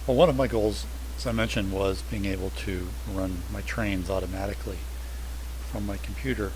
Well, one of my goals, as I mentioned, was being able to run my trains automatically from my computer.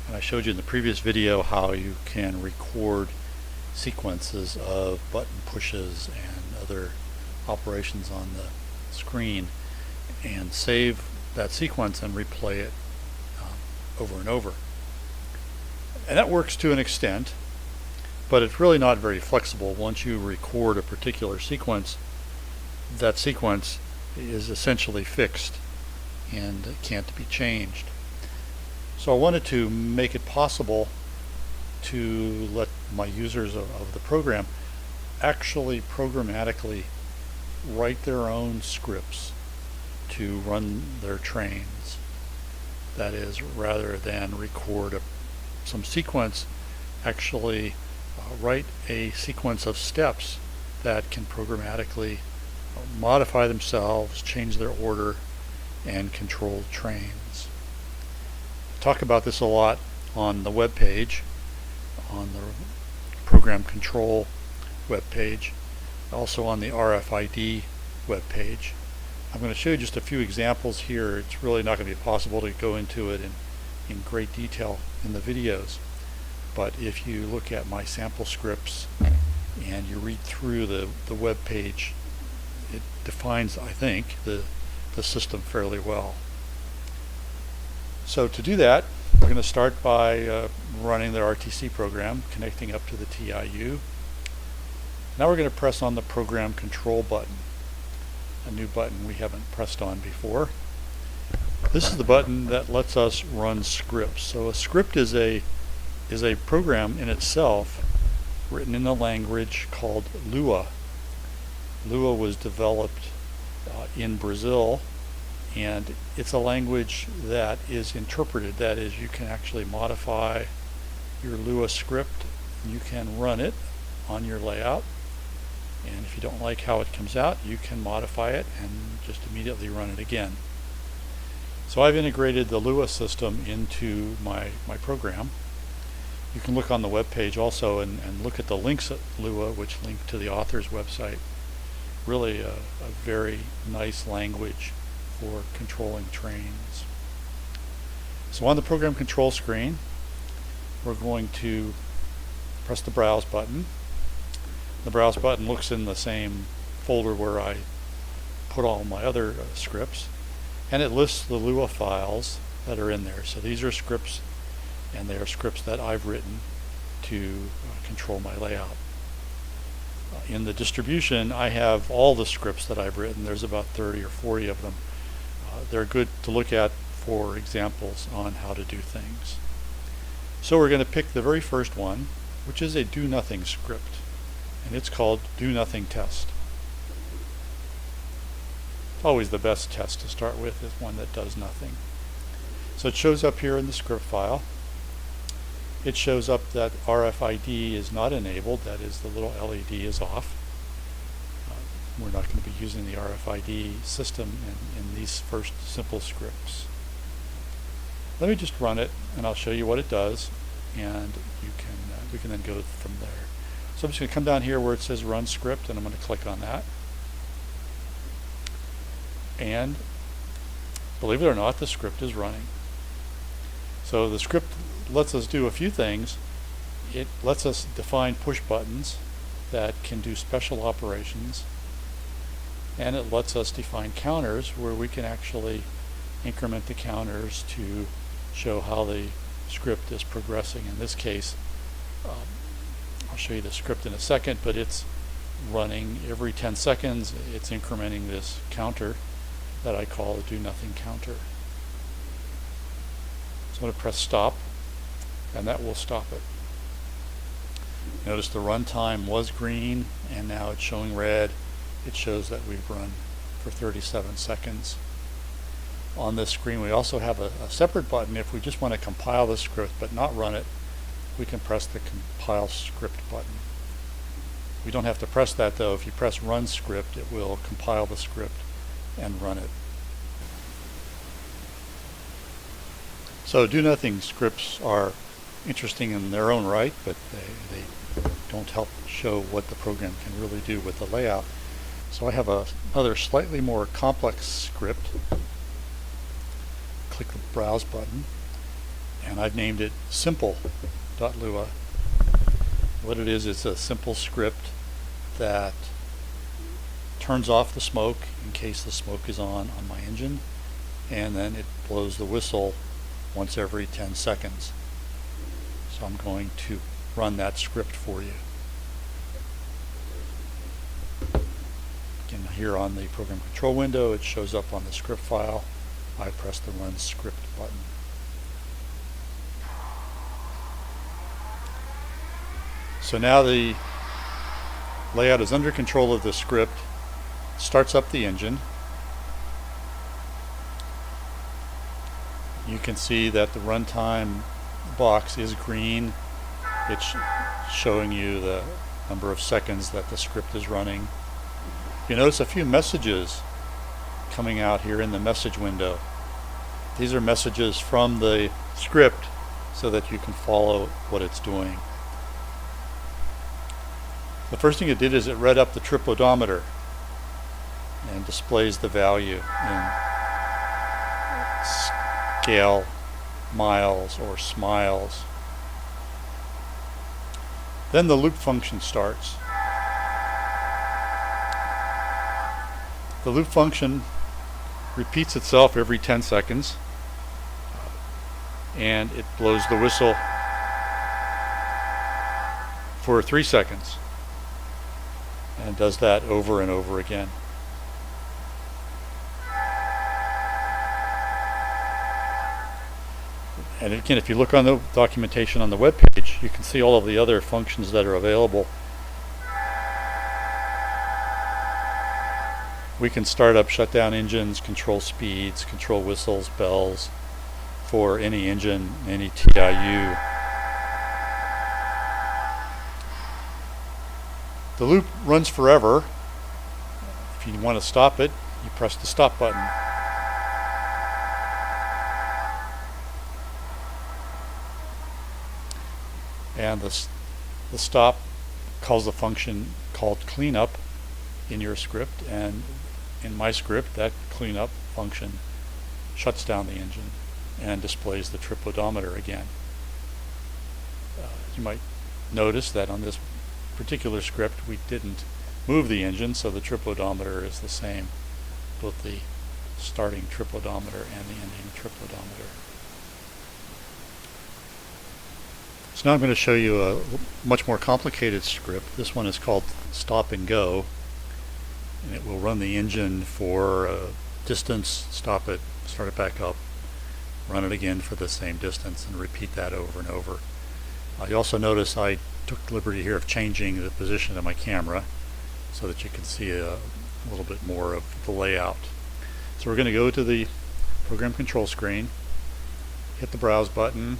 And I showed you in the previous video how you can record sequences of button pushes and other operations on the screen and save that sequence and replay it over and over. And that works to an extent, but it's really not very flexible. Once you record a particular sequence, that sequence is essentially fixed and it can't be changed. So I wanted to make it possible to let my users of the program actually programmatically write their own scripts to run their trains. That is, rather than record some sequence, actually write a sequence of steps that can programmatically modify themselves, change their order, and control trains. I talk about this a lot on the web page, on the Program Control web page, also on the RFID web page. I'm going to show you just a few examples here. It's really not going to be possible to go into it in great detail in the videos, but if you look at my sample scripts and you read through the web page, it defines, I think, the system fairly well. So to do that, we're going to start by running the RTC program, connecting up to the TIU. Now we're going to press on the Program Control button, a new button we haven't pressed on before. This is the button that lets us run scripts. So a script is a program in itself written in a language called Lua. Lua was developed in Brazil, and it's a language that is interpreted. That is, you can actually modify your Lua script. You can run it on your layout, and if you don't like how it comes out, you can modify it and just immediately run it again. So I've integrated the Lua system into my program. You can look on the web page also and look at the links at Lua, which link to the author's website. Really a very nice language for controlling trains. So on the program control screen, we're going to press the browse button. The browse button looks in the same folder where I put all my other scripts, and it lists the Lua files that are in there. So these are scripts, and they are scripts that I've written to control my layout. In the distribution, I have all the scripts that I've written. There's about 30 or 40 of them. They're good to look at for examples on how to do things. So we're going to pick the very first one, which is a do nothing script, and it's called do nothing test. Always the best test to start with is one that does nothing. So it shows up here in the script file. It shows up that RFID is not enabled, that is, the little LED is off. We're not going to be using the RFID system in these first simple scripts. Let me just run it and I'll show you what it does, and we can then go from there. So I'm just going to come down here where it says run script, and I'm going to click on that. And believe it or not, the script is running. So the script lets us do a few things. It lets us define push buttons that can do special operations, and it lets us define counters where we can actually increment the counters to show how the script is progressing. In this case, I'll show you the script in a second, but it's running every 10 seconds. It's incrementing this counter that I call a do nothing counter. So I'm going to press stop, and that will stop it. Notice the runtime was green, and now it's showing red. It shows that we've run for 37 seconds. On this screen, we also have a separate button. If we just want to compile the script but not run it, we can press the compile script button. We don't have to press that, though. If you press run script, it will compile the script and run it. So do nothing scripts are interesting in their own right, but they don't help show what the program can really do with the layout. So I have another slightly more complex script. Click the Browse button, and I've named it simple.lua. What it is, it's a simple script that turns off the smoke in case the smoke is on my engine, and then it blows the whistle once every 10 seconds. So I'm going to run that script for you. Again, here on the program control window, it shows up on the script file. I press the Run Script button. So now the layout is under control of the script. Starts up the engine. You can see that the runtime box is green. It's showing you the number of seconds that the script is running. You notice a few messages coming out here in the message window. These are messages from the script so that you can follow what it's doing. The first thing it did is it read up the trip odometer and displays the value in scale miles or smiles. Then the loop function starts. The loop function repeats itself every 10 seconds, and it blows the whistle for 3 seconds, and does that over and over again. And again, if you look on the documentation on the web page, you can see all of the other functions that are available. We can start up, shut down engines, control speeds, control whistles, bells for any engine, any TIU. The loop runs forever. If you want to stop it, you press the stop button. And the stop calls a function called cleanup in your script, and in my script that cleanup function shuts down the engine and displays the trip odometer again. You might notice that on this particular script we didn't move the engine, so the trip odometer is the same, both the starting trip odometer and the ending trip odometer. So now I'm going to show you a much more complicated script. This one is called Stop and Go, and it will run the engine for a distance, stop it, start it back up, run it again for the same distance, and repeat that over and over. You also notice I took the liberty here of changing the position of my camera so that you can see a little bit more of the layout. So we're going to go to the program control screen, hit the Browse button,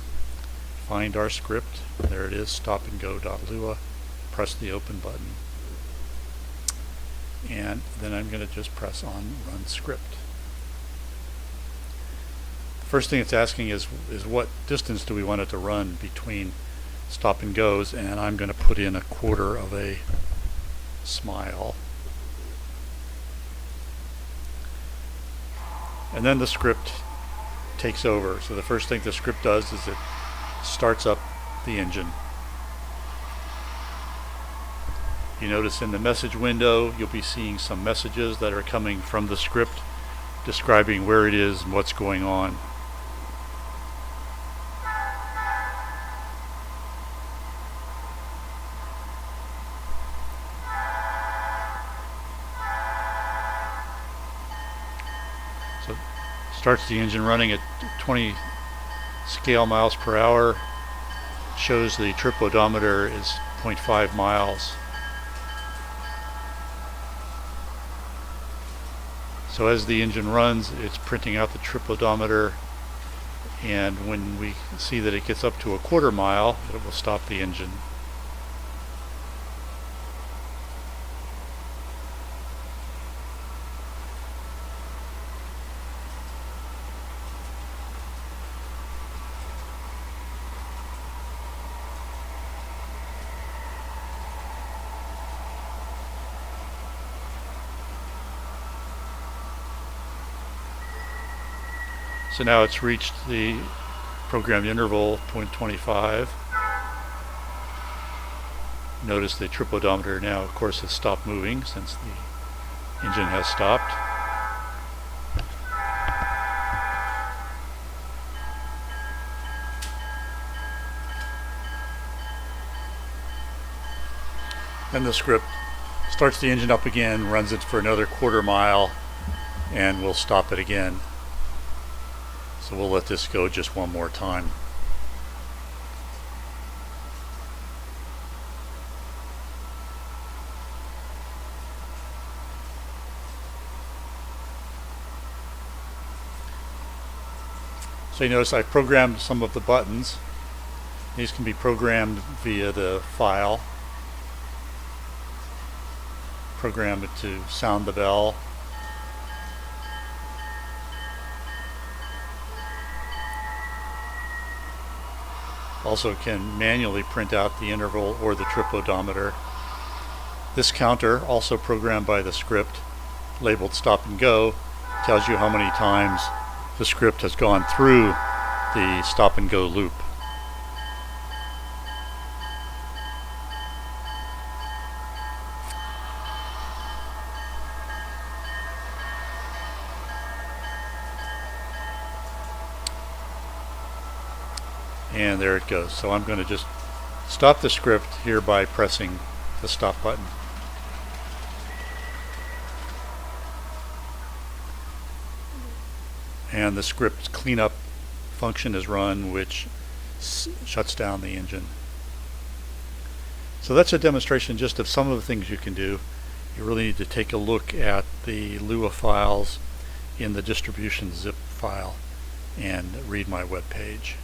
find our script. There it is, stopandgo.lua. Press the Open button. And then I'm going to just press on Run Script. The first thing it's asking is what distance do we want it to run between stop and goes, and I'm going to put in 1/4 of a smile. And then the script takes over. So the first thing the script does is it starts up the engine. You notice in the message window you'll be seeing some messages that are coming from the script describing where it is and what's going on. So it starts the engine running at 20 scale miles per hour, shows the trip odometer is 0.5 miles. So as the engine runs, it's printing out the trip odometer, and when we see that it gets up to 1/4 mile, it will stop the engine. So now it's reached the programmed interval 0.25. Notice the trip odometer now, of course, has stopped moving since the engine has stopped. Then the script starts the engine up again, runs it for another quarter mile, and we'll stop it again. So we'll let this go just one more time. So you notice I programmed some of the buttons. These can be programmed via the file. Program it to sound the bell. Also can manually print out the interval or the trip odometer. This counter, also programmed by the script, labeled stop and go, tells you how many times the script has gone through the stop and go loop. And there it goes. So I'm going to just stop the script here by pressing the stop button. And the script's cleanup function is run, which shuts down the engine. So that's a demonstration just of some of the things you can do. You really need to take a look at the Lua files in the distribution zip file and read my web page.